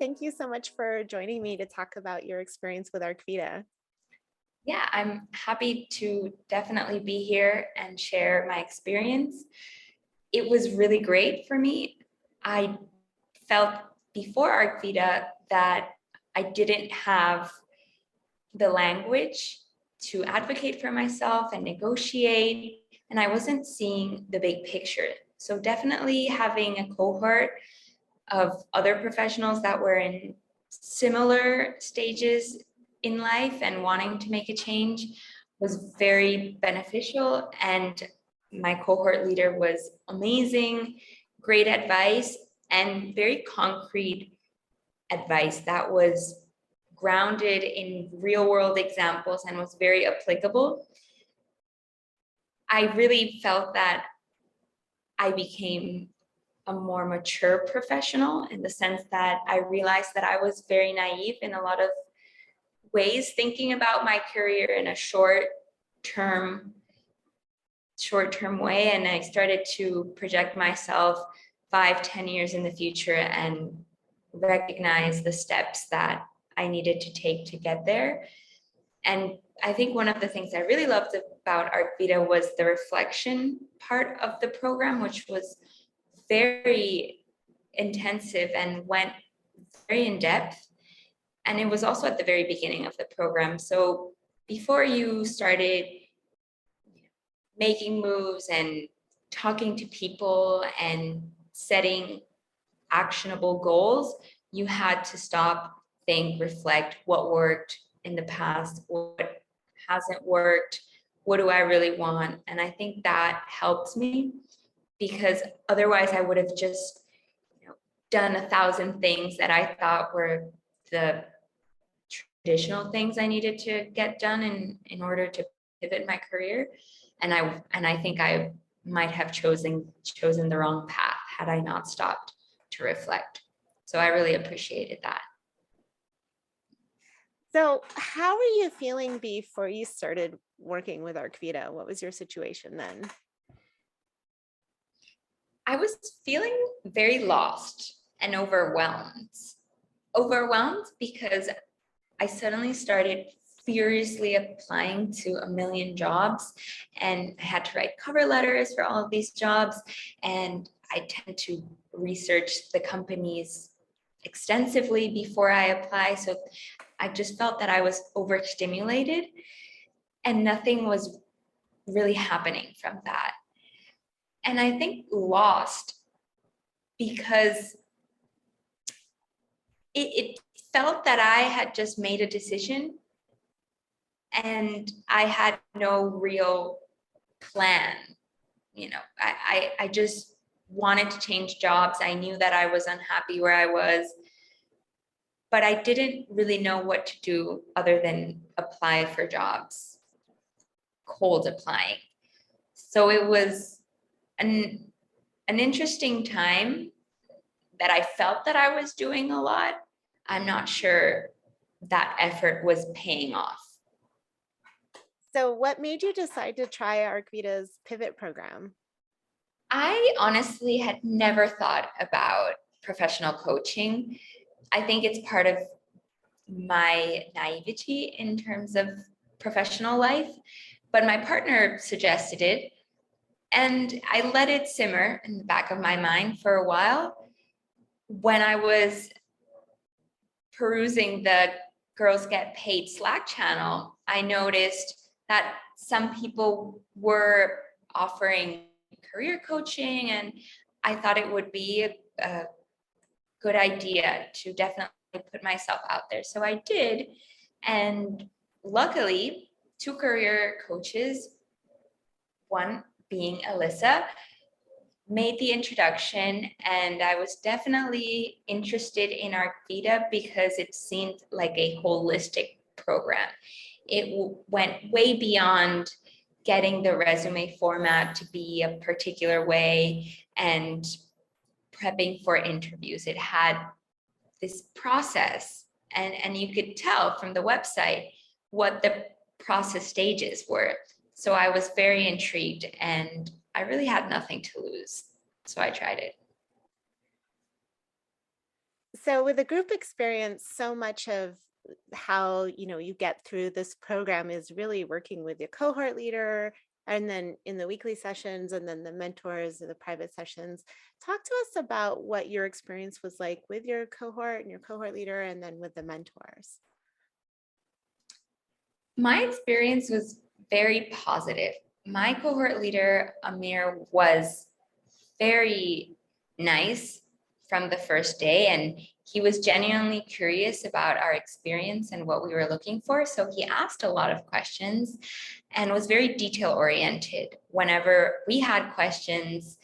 Thank you so much for joining me to talk about your experience with ArcVida. Yeah, I'm happy to definitely be here and share my experience. It was really great for me. I felt before ArcVida that I didn't have the language to advocate for myself and negotiate, and I wasn't seeing the big picture. So definitely having a cohort of other professionals that were in similar stages in life and wanting to make a change was very beneficial. And my cohort leader was amazing, great advice, and very concrete advice that was grounded in real world examples and was very applicable. I really felt that I became a more mature professional in the sense that I realized that I was very naive in a lot of ways, thinking about my career in a short-term way. And I started to project myself 5-10 years in the future and recognize the steps that I needed to take to get there. And I think one of the things I really loved about ArcVida was the reflection part of the program, which was very intensive and went very in depth. And it was also at the very beginning of the program. So before you started making moves and talking to people and setting actionable goals, you had to stop, think, reflect what worked in the past, what hasn't worked, what do I really want? And I think that helped me, because otherwise I would have just done 1,000 things that I thought were the traditional things I needed to get done in order to pivot my career. And I think I might have chosen the wrong path had I not stopped to reflect. So I really appreciated that. So how were you feeling before you started working with ArcVida? What was your situation then? I was feeling very lost and overwhelmed. Overwhelmed because I suddenly started furiously applying to a million jobs, and I had to write cover letters for all of these jobs. And I tend to research the companies extensively before I apply. So I just felt that I was overstimulated and nothing was really happening from that. And I think lost because it felt that I had just made a decision and I had no real plan. I just wanted to change jobs. I knew that I was unhappy where I was, but I didn't really know what to do other than apply for jobs, cold applying. So it was an interesting time that I felt that I was doing a lot. I'm not sure that effort was paying off. So what made you decide to try ArcVida's pivot program? I honestly had never thought about professional coaching. I think it's part of my naivety in terms of professional life, but my partner suggested it, and I let it simmer in the back of my mind for a while. When I was perusing the Girls Get Paid Slack channel, I noticed that some people were offering career coaching, and I thought it would be a good idea to definitely put myself out there. So I did, and luckily, 2 career coaches, one being Alyssa, made the introduction, and I was definitely interested in ArcVida because it seemed like a holistic program. It went way beyond getting the resume format to be a particular way and prepping for interviews. It had this process, and you could tell from the website what the process stages were. So I was very intrigued, and I really had nothing to lose. So I tried it. So with a group experience, so much of how, you get through this program is really working with your cohort leader and then in the weekly sessions and then the mentors and the private sessions. Talk to us about what your experience was like with your cohort and your cohort leader and then with the mentors. My experience was very positive. My cohort leader, Amir, was very nice from the first day, and he was genuinely curious about our experience and what we were looking for. So he asked a lot of questions and was very detail oriented. Whenever we had questions,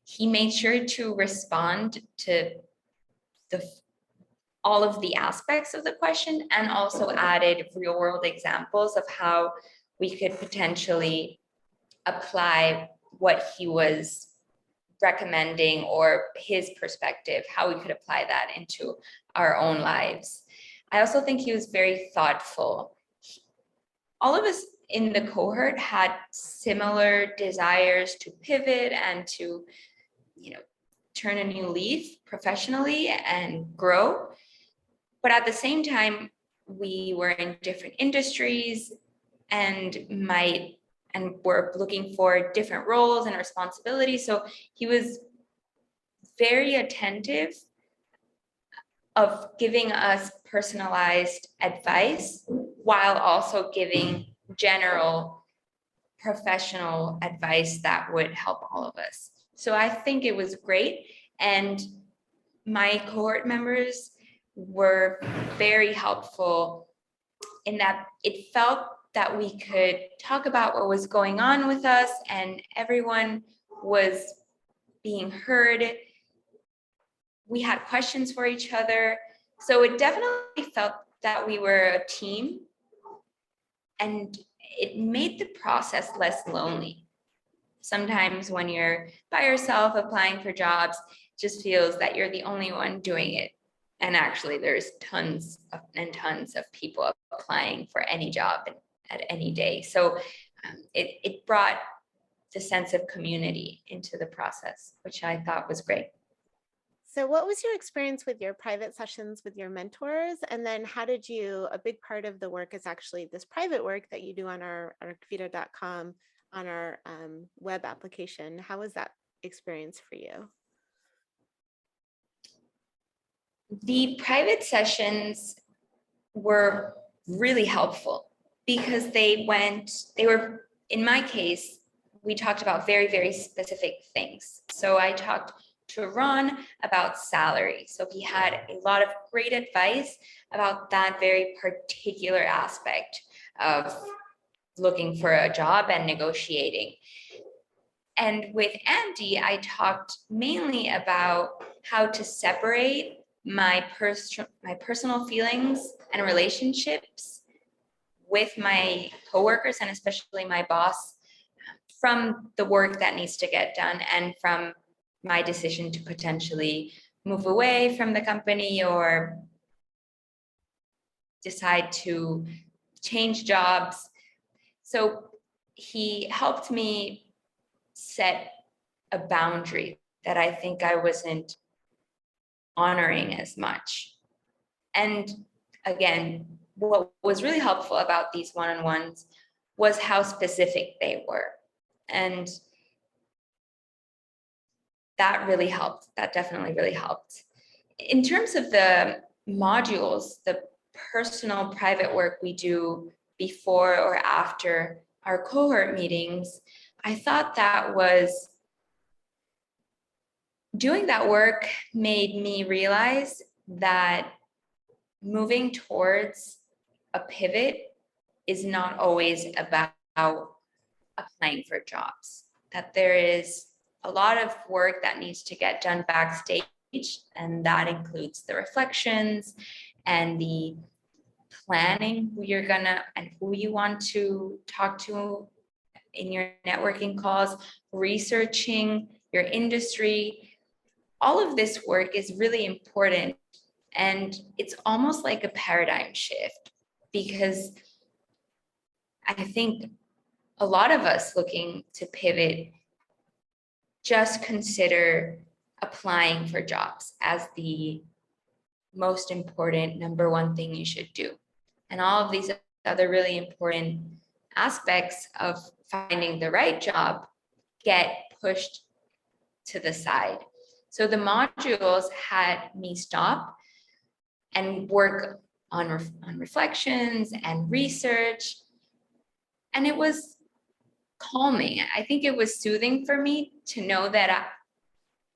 he made sure to respond to the all of the aspects of the question and also added real world examples of how we could potentially apply what he was recommending or his perspective, how we could apply that into our own lives. I also think he was very thoughtful. All of us in the cohort had similar desires to pivot and to, turn a new leaf professionally and grow. But at the same time, we were in different industries and were looking for different roles and responsibilities. So he was very attentive of giving us personalized advice while also giving general professional advice that would help all of us. So I think it was great. And my cohort members were very helpful in that it felt that we could talk about what was going on with us and everyone was being heard. We had questions for each other. So it definitely felt that we were a team, and it made the process less lonely. Sometimes when you're by yourself applying for jobs, it just feels that you're the only one doing it. And actually there's tons and tons of people applying for any job at any day. So it brought the sense of community into the process, which I thought was great. So what was your experience with your private sessions with your mentors? And then a big part of the work is actually this private work that you do on our ArcVida.com on our web application. How was that experience for you? The private sessions were really helpful because in my case, we talked about very, very specific things. So I talked to Ron about salary. So he had a lot of great advice about that very particular aspect of looking for a job and negotiating. And with Andy, I talked mainly about how to separate my personal feelings and relationships with my coworkers and especially my boss from the work that needs to get done and from my decision to potentially move away from the company or decide to change jobs. So he helped me set a boundary that I think I wasn't honoring as much. And again, what was really helpful about these one-on-ones was how specific they were. And that really helped. That definitely really helped. In terms of the modules, the personal private work we do before or after our cohort meetings, I thought doing that work made me realize that moving towards a pivot is not always about applying for jobs, that there is a lot of work that needs to get done backstage, and that includes the reflections and the planning who you're gonna and who you want to talk to in your networking calls, researching your industry. All of this work is really important, and it's almost like a paradigm shift because I think a lot of us looking to pivot just consider applying for jobs as the most important number one thing you should do. And all of these other really important aspects of finding the right job get pushed to the side. So the modules had me stop and work on reflections and research. And it was calming. I think it was soothing for me to know that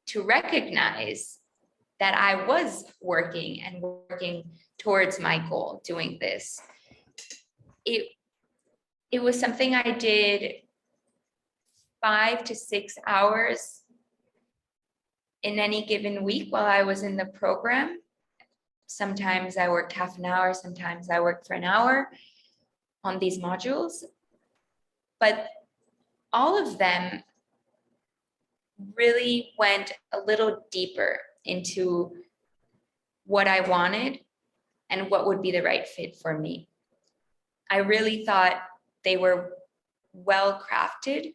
to recognize that I was working and working towards my goal doing this. It was something I did 5 to 6 hours in any given week while I was in the program. Sometimes I worked half an hour, sometimes I worked for an hour on these modules. But all of them really went a little deeper into what I wanted and what would be the right fit for me. I really thought they were well crafted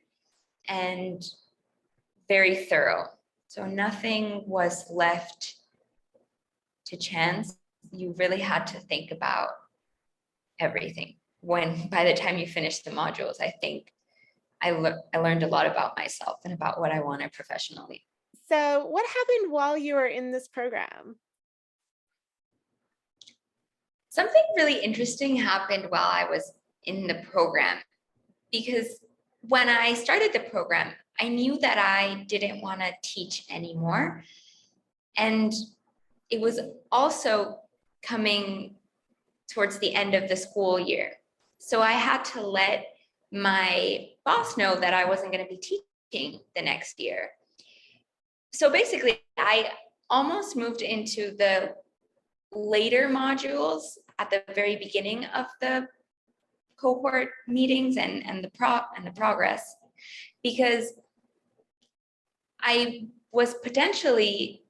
and very thorough. So nothing was left to chance. You really had to think about everything. When by the time you finish the modules, I think I learned a lot about myself and about what I wanted professionally. So what happened while you were in this program? Something really interesting happened while I was in the program, because when I started the program, I knew that I didn't want to teach anymore. And it was also coming towards the end of the school year. So I had to let my boss know that I wasn't going to be teaching the next year. So basically, I almost moved into the later modules at the very beginning of the cohort meetings and the progress, because I was potentially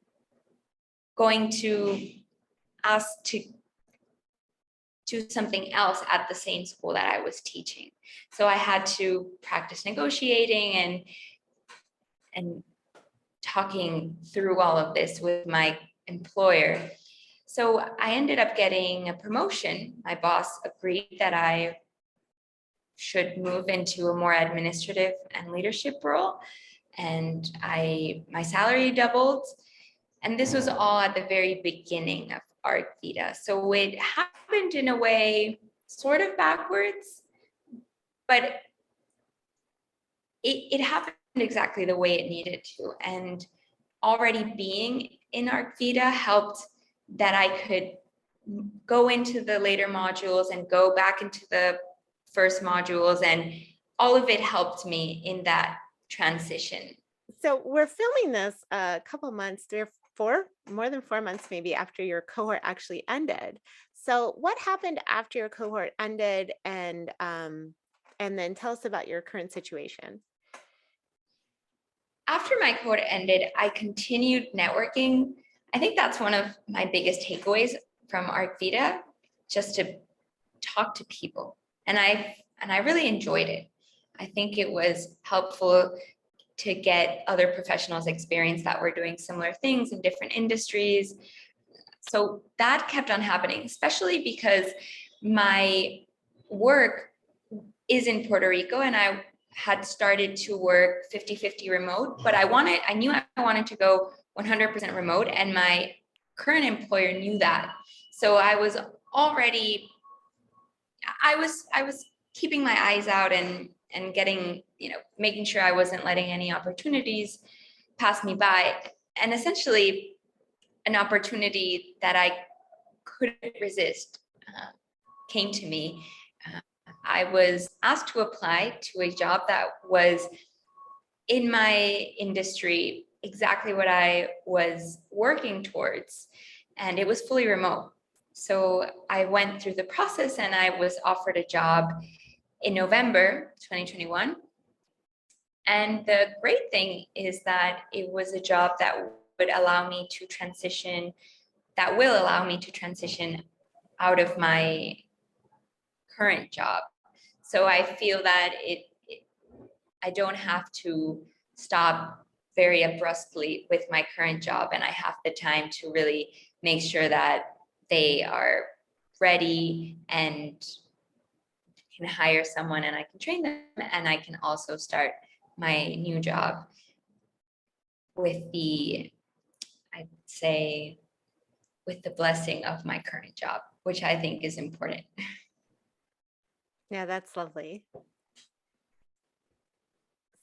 going to ask to do something else at the same school that I was teaching. So I had to practice negotiating and talking through all of this with my employer. So I ended up getting a promotion. My boss agreed that I should move into a more administrative and leadership role. And my salary doubled. And this was all at the very beginning of ArcVida. So it happened in a way sort of backwards, but it happened exactly the way it needed to. And already being in ArcVida helped that I could go into the later modules and go back into the first modules, and all of it helped me in that transition. So we're filming this a couple months, 3 or 4, more than 4 months maybe after your cohort actually ended. So what happened after your cohort ended, and then tell us about your current situation. After my cohort ended, I continued networking. I think that's one of my biggest takeaways from ArcVida, just to talk to people. And I really enjoyed it. I think it was helpful to get other professionals' experience that were doing similar things in different industries. So that kept on happening, especially because my work is in Puerto Rico, and I had started to work 50-50 remote, but I knew I wanted to go 100% remote, and my current employer knew that. So I was keeping my eyes out and getting, making sure I wasn't letting any opportunities pass me by. And essentially an opportunity that I couldn't resist came to me. I was asked to apply to a job that was in my industry, exactly what I was working towards, and it was fully remote. So I went through the process and I was offered a job in November 2021. And the great thing is that it was a job that will allow me to transition out of my current job. So I feel that I don't have to stop very abruptly with my current job, and I have the time to really make sure that they are ready and can hire someone and I can train them, and I can also start my new job with I'd say, with the blessing of my current job, which I think is important. Yeah, that's lovely.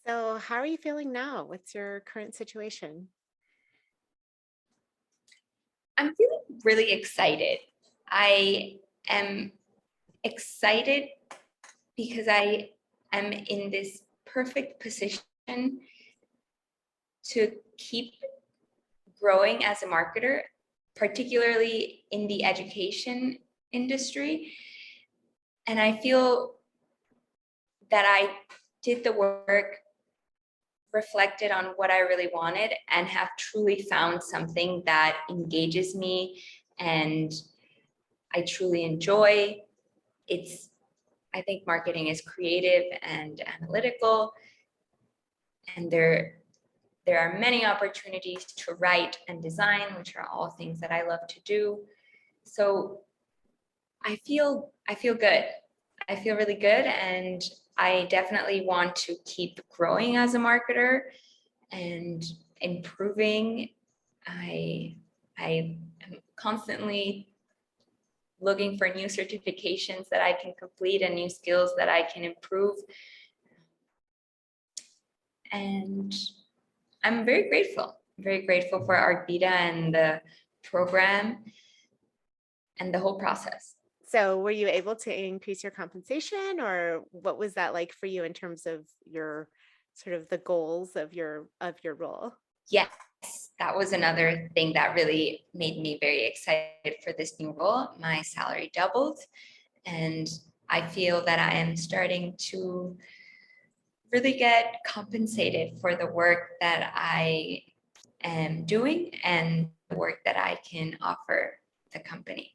So, how are you feeling now? What's your current situation? I'm feeling really excited. I am excited because I am in this perfect position to keep growing as a marketer, particularly in the education industry. And I feel that I did the work, reflected on what I really wanted, and have truly found something that engages me and I truly enjoy. I think marketing is creative and analytical, and there are many opportunities to write and design, which are all things that I love to do. So I feel good. I feel really good, and I definitely want to keep growing as a marketer and improving. I am constantly looking for new certifications that I can complete and new skills that I can improve. And I'm very grateful for ArcVida and the program and the whole process. So, were you able to increase your compensation, or what was that like for you in terms of your sort of the goals of your role? Yes, that was another thing that really made me very excited for this new role. My salary doubled, and I feel that I am starting to really get compensated for the work that I am doing and the work that I can offer the company.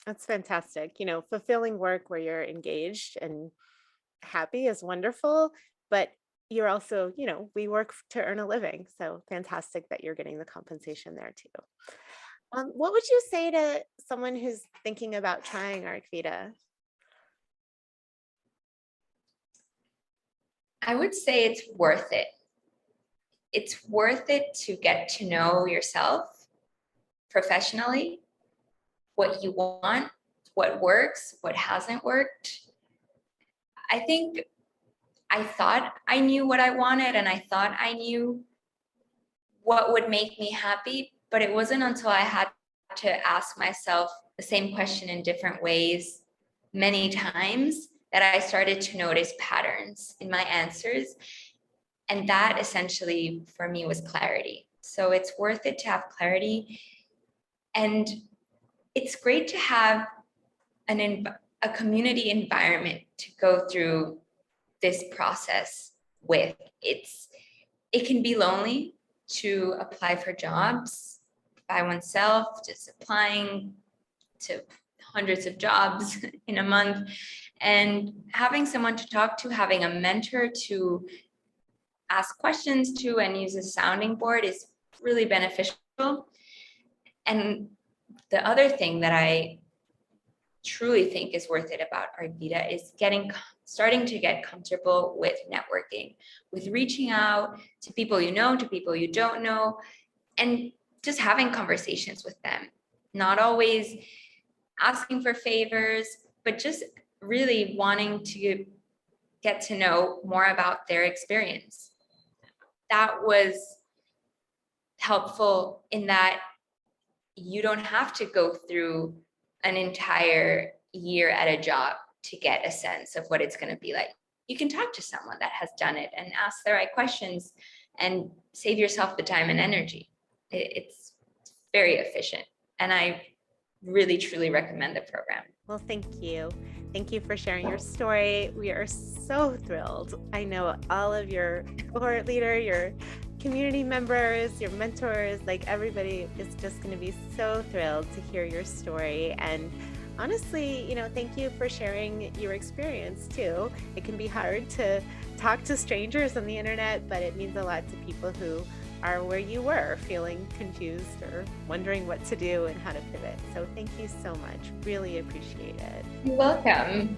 That's fantastic. Fulfilling work where you're engaged and happy is wonderful, but you're also, we work to earn a living. So fantastic that you're getting the compensation there too. What would you say to someone who's thinking about trying ArcVida? I would say it's worth it. It's worth it to get to know yourself professionally, what you want, what works, what hasn't worked. I think I thought I knew what I wanted and I thought I knew what would make me happy, but it wasn't until I had to ask myself the same question in different ways many times that I started to notice patterns in my answers. And that essentially for me was clarity. So it's worth it to have clarity. And it's great to have a community environment to go through this process with. It can be lonely to apply for jobs by oneself, just applying to hundreds of jobs in a month, and having someone to talk to, having a mentor to ask questions to and use a sounding board is really beneficial. And the other thing that I truly think is worth it about ArcVida is starting to get comfortable with networking, with reaching out to people you know, to people you don't know, and just having conversations with them. Not always asking for favors, but just really wanting to get to know more about their experience. That was helpful in that you don't have to go through an entire year at a job to get a sense of what it's going to be like. You can talk to someone that has done it and ask the right questions and save yourself the time and energy. It's very efficient. And I really, truly recommend the program. Well, thank you. Thank you for sharing your story. We are so thrilled. I know all of your cohort leader, your community members, your mentors, like everybody is just going to be so thrilled to hear your story. And honestly, thank you for sharing your experience too. It can be hard to talk to strangers on the internet, but it means a lot to people who are where you were, feeling confused or wondering what to do and how to pivot. So thank you so much. Really appreciate it. You're welcome.